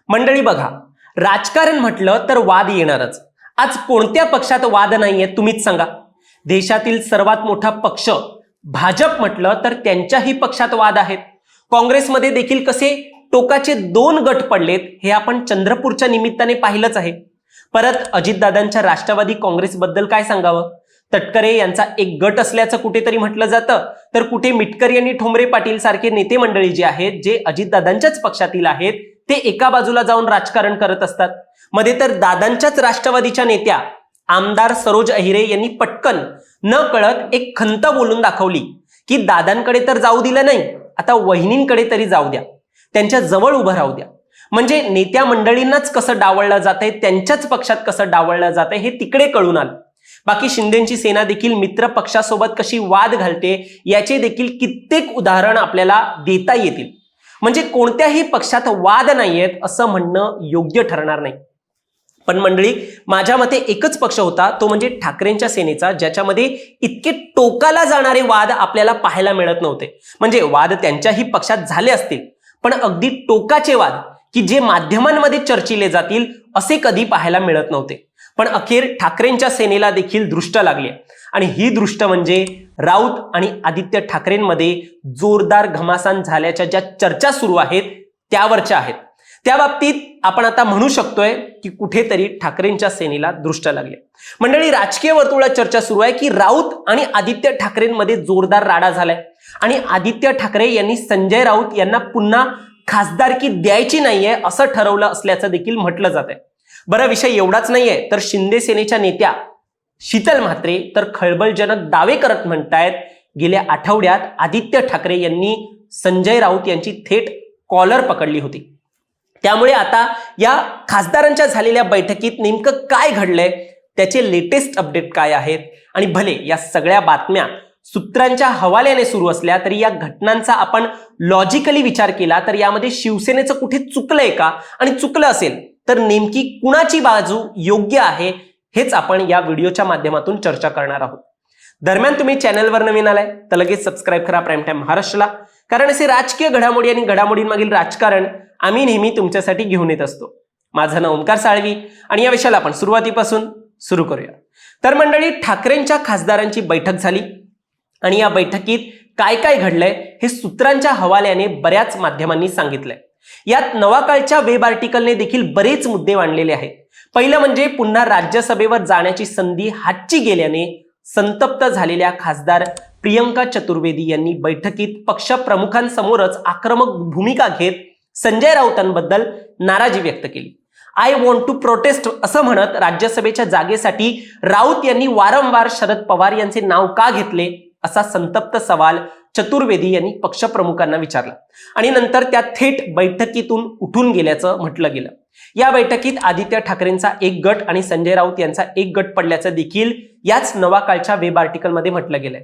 मंडळी बघा, राजकारण म्हटलं तर वाद येणारच. आज कोणत्या पक्षात वाद नाहीये तुम्हीच सांगा. देशातील सर्वात मोठा पक्ष भाजप म्हटलं तर त्यांच्याही पक्षात वाद आहेत. काँग्रेसमध्ये देखील कसे टोकाचे दोन गट पडलेत हे आपण चंद्रपूरच्या निमित्ताने पाहिलंच आहे. परत अजितदादांच्या राष्ट्रवादी काँग्रेसबद्दल काय सांगावं. तटकरे यांचा एक गट असल्याचं कुठेतरी म्हटलं जातं, तर कुठे मिटकरी आणि ठोंबरे पाटील सारखे नेते मंडळी जे आहेत, जे अजितदादांच्याच पक्षातील आहेत, ते एका बाजूला जाऊन राजकारण करत असतात. मध्ये तर दादांच्याच राष्ट्रवादीच्या नेत्या आमदार सरोज अहिरे यांनी पटकन न कळत एक खंत बोलून दाखवली की दादांकडे तर जाऊ दिलं नाही, आता वहिनींकडे तरी जाऊ द्या, त्यांच्या जवळ उभं राहू द्या. म्हणजे नेत्या मंडळींनाच कसं डावळलं जातंय, त्यांच्याच पक्षात कसं डावळलं जातंय हे तिकडे कळून आलं. बाकी शिंदेची सेना देखील मित्र पक्षासोबत कशी वाद घालते याचे देखील कित्येक उदाहरण आपल्याला देता येतील. म्हणजे कोणत्याही पक्षात वाद नाहीयेत असं म्हणणं योग्य ठरणार नाही. पण मंडळी, माझ्या मते एकच पक्ष होता, तो म्हणजे ठाकरेंच्या सेनेचा, ज्याच्यामध्ये इतके टोकाला जाणारे वाद आपल्याला पाहायला मिळत नव्हते. म्हणजे वाद त्यांच्याही पक्षात झाले असतील, पण अगदी टोकाचे वाद की जे माध्यमांमध्ये चर्चिले जातील असे कधी पाहायला मिळत नव्हते. पण अखेर ठाकरेंच्या सेनेला देखील दृष्ट लागली, आणि ही दृष्ट म्हणजे राऊत आणि आदित्य ठाकरेंमध्ये जोरदार घमासान झाल्याच्या ज्या चर्चा सुरू आहेत त्यावरच्या आहेत. त्या बाबतीत आपण आता म्हणू शकतोय की कुठेतरी ठाकरेंच्या सेनेला दृष्ट लागली. मंडळी, राजकीय वर्तुळात चर्चा सुरू आहे की राऊत आणि आदित्य ठाकरेंमध्ये जोरदार राडा झालाय, आणि आदित्य ठाकरे यांनी संजय राऊत यांना पुन्हा खासदारकी द्यायची नाहीये असं ठरवलं असल्याचं देखील म्हटलं जात आहे. बरं, विषय एवढाच नाहीये, तर शिंदे सेनेच्या नेत्या शीतल म्हात्रे तर खळबळजनक दावे करत म्हणतायत गेल्या आठवड्यात आदित्य ठाकरे यांनी संजय राऊत यांची थेट कॉलर पकडली होती. त्यामुळे आता या खासदारांच्या झालेल्या बैठकीत नेमकं काय घडलंय, त्याचे लेटेस्ट अपडेट काय आहेत, आणि भले या सगळ्या बातम्या सूत्रांच्या हवाल्याने सुरू असल्या तरी या घटनांचा आपण लॉजिकली विचार केला तर यामध्ये शिवसेनेचं कुठे चुकलंय का, आणि चुकलं असेल तर नेमकी कुणाची बाजू योग्य आहे हेच आपण या व्हिडिओच्या माध्यमातून चर्चा करणार आहोत. दरम्यान तुम्ही चॅनलवर नवीन आलाय तर लगेच सबस्क्राईब करा प्राईम टाइम महाराष्ट्राला, कारण असे राजकीय घडामोडी आणि घडामोडींमागील राजकारण आम्ही नेहमी तुमच्यासाठी घेऊन येत असतो. माझं नाव ओंकार साळवी, आणि या विषयाला आपण सुरुवातीपासून सुरू करूया. तर मंडळी, ठाकरेंच्या खासदारांची बैठक झाली, आणि या बैठकीत काय काय घडलंय हे सूत्रांच्या हवाल्याने बऱ्याच माध्यमांनी सांगितलंय. यात नवाकाळच्या वेब आर्टिकलने देखील बरेच मुद्दे मांडलेले आहेत. पहिलं म्हणजे पुन्हा राज्यसभेवर जाण्याची संधी हातची गेल्याने संतप्त झालेल्या खासदार प्रियंका चतुर्वेदी यांनी बैठकीत पक्षप्रमुखांसमोरच आक्रमक भूमिका घेत संजय राऊतांबद्दल नाराजी व्यक्त केली. आय वॉन्ट टू प्रोटेस्ट असं म्हणत राज्यसभेच्या जागेसाठी राऊत यांनी वारंवार शरद पवार यांचे नाव का घेतले असा संतप्त सवाल चतुर्वेदी यांनी पक्षप्रमुखांना विचारला, आणि नंतर त्या थेट बैठकीतून उठून गेल्याचं म्हटलं गेलं. या बैठकीत आदित्य ठाकरेंचा एक गट आणि संजय राऊत यांचा एक गट पडल्याचं देखील याच नवाकाळच्या वेब आर्टिकलमध्ये म्हटलं गेलंय.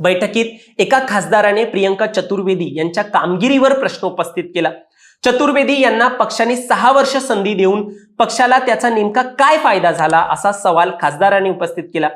बैठकीत एका खासदाराने प्रियंका चतुर्वेदी यांच्या कामगिरीवर प्रश्न उपस्थित केला. चतुर्वेदी यांना पक्षाने 6 वर्ष संधी देऊन पक्षाला त्याचा नेमका काय फायदा झाला असा सवाल खासदारांनी उपस्थित केला.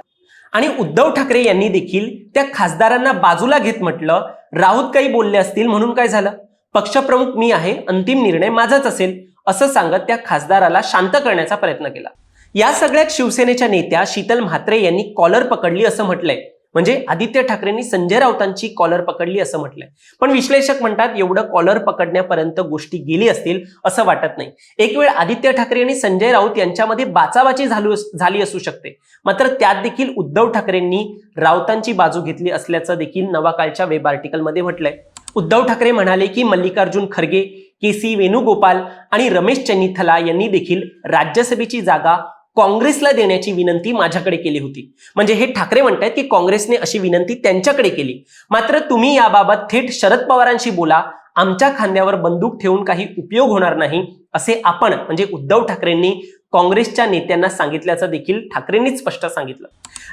आणि उद्धव ठाकरे यांनी देखील त्या खासदारांना बाजूला घेत म्हटलं, राऊत काही बोलले असतील म्हणून काय झालं, पक्षप्रमुख मी आहे, अंतिम निर्णय माझाच असेल असं सांगत त्या खासदाराला शांत करण्याचा प्रयत्न केला. या सगळ्यात शिवसेनेच्या नेत्या शीतल म्हात्रे यांनी कॉलर पकडली असं म्हटलंय. म्हणजे आदित्य ठाकरेंनी संजय राऊतांची कॉलर पकडली असं म्हटलंय. पण विश्लेषक म्हणतात एवढं कॉलर पकडण्यापर्यंत गोष्टी गेली असतील असं वाटत नाही. एक वेळ आदित्य ठाकरे आणि संजय राऊत यांच्यामध्ये बाचाबाची झाली असू शकते, मात्र त्यात देखील उद्धव ठाकरेंनी राऊतांची बाजू घेतली असल्याचं देखील नवाकाळच्या वेब आर्टिकलमध्ये म्हटलंय. उद्धव ठाकरे म्हणाले की मल्लिकार्जुन खरगे, के.सी. वेणुगोपाल आणि रमेश चन्नीथला यांनी देखील राज्यसभेची जागा काँग्रेसला देण्याची विनंती माझ्याकडे केली होती. म्हणजे हे ठाकरे म्हणतात की काँग्रेसने अशी विनंती त्यांच्याकडे केली, मात्र तुम्ही याबाबत थेट शरद पवारांशी बोला, आमच्या खांद्यावर बंदूक ठेवून काही उपयोग होणार नाही असे आपण म्हणजे उद्धव ठाकरेंनी काँग्रेसच्या नेत्यांना सांगितल्याचं देखील ठाकरेंनीच स्पष्ट सांगितलं.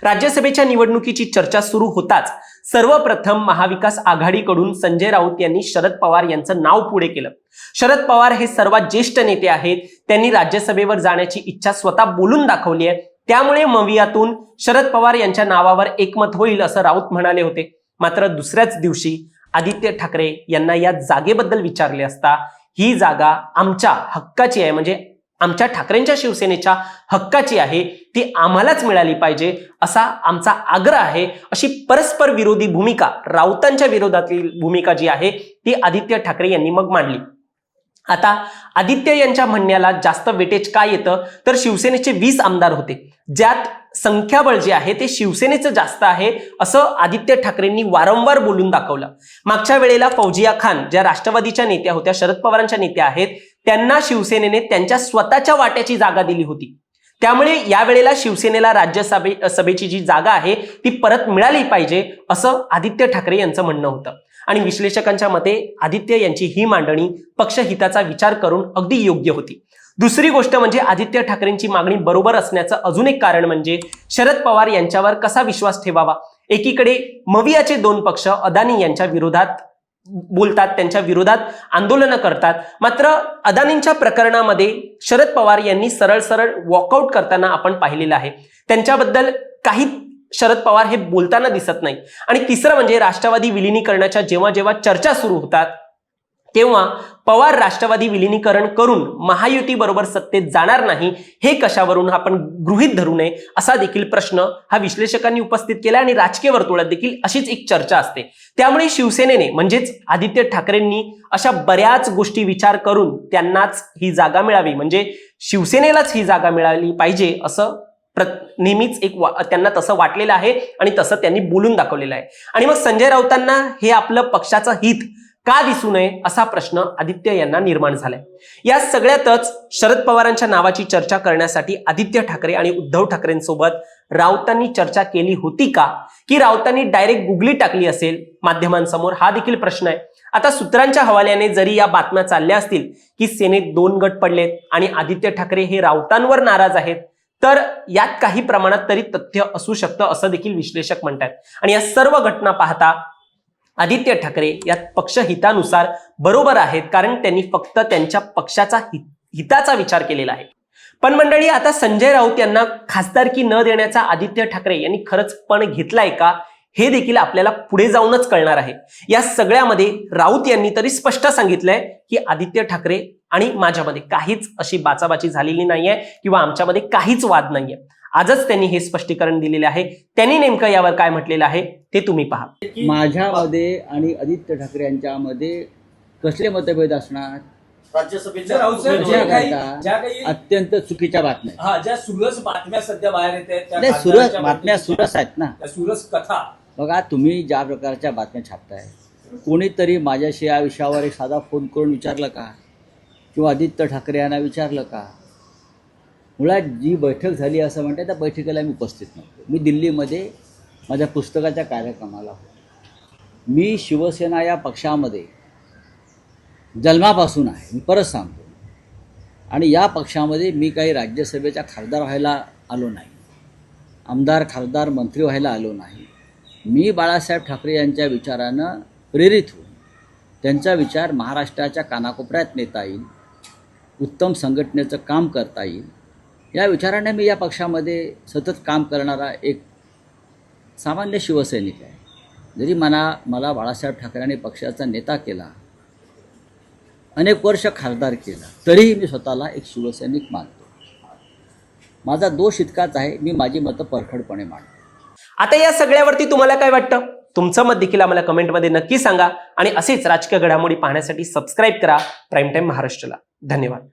राज्यसभेच्या निवडणुकीची चर्चा सुरू होताच सर्वप्रथम महाविकास आघाडीकडून संजय राऊत यांनी शरद पवार यांचं नाव पुढे केलं. शरद पवार हे सर्वात ज्येष्ठ नेते आहेत, त्यांनी राज्यसभेवर जाण्याची इच्छा स्वतः बोलून दाखवली आहे, त्यामुळे मवियातून शरद पवार यांच्या नावावर एकमत होईल असं राऊत म्हणाले होते. मात्र दुसऱ्याच दिवशी आदित्य ठाकरे यांना या जागेबद्दल विचारले असता ही जागा आमच्या हक्काची आहे, म्हणजे आमच्या ठाकरेंच्या शिवसेनेच्या हक्काची आहे, ती आम्हालाच मिळाली पाहिजे असा आमचा आग्रह आहे, अशी परस्पर विरोधी भूमिका, राऊतांच्या विरोधातील भूमिका जी आहे ती आदित्य ठाकरे यांनी मग मांडली. आता आदित्य यांच्या म्हणण्याला जास्त वेटेज काय येतं तर शिवसेनेचे 20 आमदार होते, ज्यात संख्याबळ जे आहे ते शिवसेनेचं जास्त आहे असं आदित्य ठाकरेंनी वारंवार बोलून दाखवलं. मागच्या वेळेला फौजिया खान ज्या राष्ट्रवादीच्या नेत्या होत्या, शरद पवारांच्या नेत्या आहेत, त्यांना शिवसेनेने त्यांच्या स्वतःच्या वाट्याची जागा दिली होती. त्यामुळे यावेळेला शिवसेनेला राज्यसभेची जी जागा आहे ती परत मिळाली पाहिजे असं आदित्य ठाकरे यांचं म्हणणं होतं. आणि विश्लेषकांच्या मते आदित्य यांची ही मांडणी पक्षहिताचा विचार करून अगदी योग्य होती. दुसरी गोष्ट म्हणजे आदित्य ठाकरेंची मागणी बरोबर असण्याचं अजून एक कारण म्हणजे शरद पवार यांच्यावर कसा विश्वास ठेवावा. एकीकडे मवियाचे 2 पक्ष अदानी यांच्या विरोधात बोलतात, त्यांच्या विरोधात आंदोलनं करतात, मात्र अदानींच्या प्रकरणामध्ये शरद पवार यांनी सरळ सरळ वॉकआउट करताना आपण पाहिलेलं आहे. त्यांच्याबद्दल काही शरद पवार हे बोलताना दिसत नाही. आणि तिसरं म्हणजे राष्ट्रवादी विलिनीकरणाच्या जेव्हा जेव्हा चर्चा सुरू होतात तेव्हा पवार राष्ट्रवादी विलिनीकरण करून महायुती बरोबर सत्तेत जाणार नाही हे कशावरून आपण गृहीत धरू नये असा देखील प्रश्न हा विश्लेषकांनी उपस्थित केला आणि राजकीय वर्तुळात देखील अशीच एक चर्चा असते. त्यामुळे शिवसेनेने म्हणजेच आदित्य ठाकरेंनी अशा बऱ्याच गोष्टी विचार करून त्यांनाच ही जागा मिळावी, म्हणजे शिवसेनेलाच ही जागा मिळाली पाहिजे असं नेहमीच त्यांना तसं वाटलेलं आहे आणि तसं त्यांनी बोलून दाखवलेलं आहे. आणि मग संजय राऊतांना हे आपलं पक्षाचं हित का दिसू नये असा प्रश्न आदित्य यांना निर्माण झालाय. या सगळ्यातच शरद पवारांच्या नावाची चर्चा करण्यासाठी आदित्य ठाकरे आणि उद्धव ठाकरेंसोबत राऊतांनी चर्चा केली होती का, की राऊतांनी डायरेक्ट गुगली टाकली असेल माध्यमांसमोर, हा देखील प्रश्न आहे. आता सूत्रांच्या हवाल्याने जरी या बातम्या चालल्या असतील की सेनेत 2 गट पडलेत आणि आदित्य ठाकरे हे राऊतांवर नाराज आहेत, तर यात काही प्रमाणात तरी तथ्य असू शकतं असं देखील विश्लेषक म्हणतात. आणि या सर्व घटना पाहता आदित्य ठाकरे यात पक्षहितानुसार बरोबर आहेत, कारण त्यांनी फक्त त्यांच्या पक्षाचा हिताचा विचार केलेला आहे. पण मंडळी, आता संजय राऊत यांना खासदारकी न देण्याचा आदित्य ठाकरे यांनी खरंच पण घेतलाय का हे देखील आपल्याला पुढे जाऊनच कळणार आहे. या सगळ्यामध्ये राऊत यांनी तरी स्पष्ट सांगितलंय की आदित्य ठाकरे आणि माझ्यामध्ये काहीच अशी बाचाबाची झालेली नाहीये किंवा आमच्यामध्ये काहीच वाद नाहीये. आजच त्यांनी हे स्पष्टीकरण दिलेले आहे. त्यांनी नेमकं यावर काय म्हटलेलं आहे ते तुम्ही पहा. माझ्यामध्ये आणि आदित्य ठाकरे यांच्यामध्ये कसले मतभेद असणार? राज्यसभेच्या अत्यंत चुकीच्या बातम्या, ज्या सुरस बातम्या सध्या बाहेर येत आहेत, सुरस बातम्या सुरस आहेत ना, सुरस कथा. बघा, तुम्ही ज्या प्रकारच्या बातम्या छापताय, कोणीतरी माझ्याशी या विषयावर एक साधा फोन करून विचारलं का, किंवा आदित्य ठाकरे यांना विचारलं का? मुळात जी बैठक झाली असं म्हणतात, त्या बैठकीला मी उपस्थित नव्हतो. मी दिल्लीमध्ये माझ्या पुस्तकाच्या कार्यक्रमाला होतो. मी शिवसेना या पक्षामध्ये जन्मापासून आहे, मी परत सांगतो. आणि या पक्षामध्ये मी काही राज्यसभेचा खासदार व्हायला आलो नाही, आमदार खासदार मंत्री व्हायला आलो नाही. मी बाळासाहेब ठाकरे यांच्या विचारानं प्रेरित होऊन त्यांचा विचार महाराष्ट्राच्या कानाकोपऱ्यात नेता येईल, उत्तम संघटनेचं काम करता येईल, या विचाराने मी या पक्षामध्ये सतत काम करणारा एक सामान्य शिवसैनिक आहे. जरी मला बाळासाहेब ठाकरेंनी पक्षाचा नेता केला, अनेक वर्ष खासदार केला, तरीही मी स्वतःला एक शिवसैनिक मानतो. माझा दोष इतकाच आहे, मी माझी मतं परखडपणे मांडतो. आता या सगळ्यावरती तुम्हाला काय वाटतं? तुमचं मत देखील आम्हाला कमेंटमध्ये नक्की सांगा. आणि असेच राजकीय घडामोडी पाहण्यासाठी सबस्क्राईब करा प्राईम टाइम महाराष्ट्राला. धन्यवाद.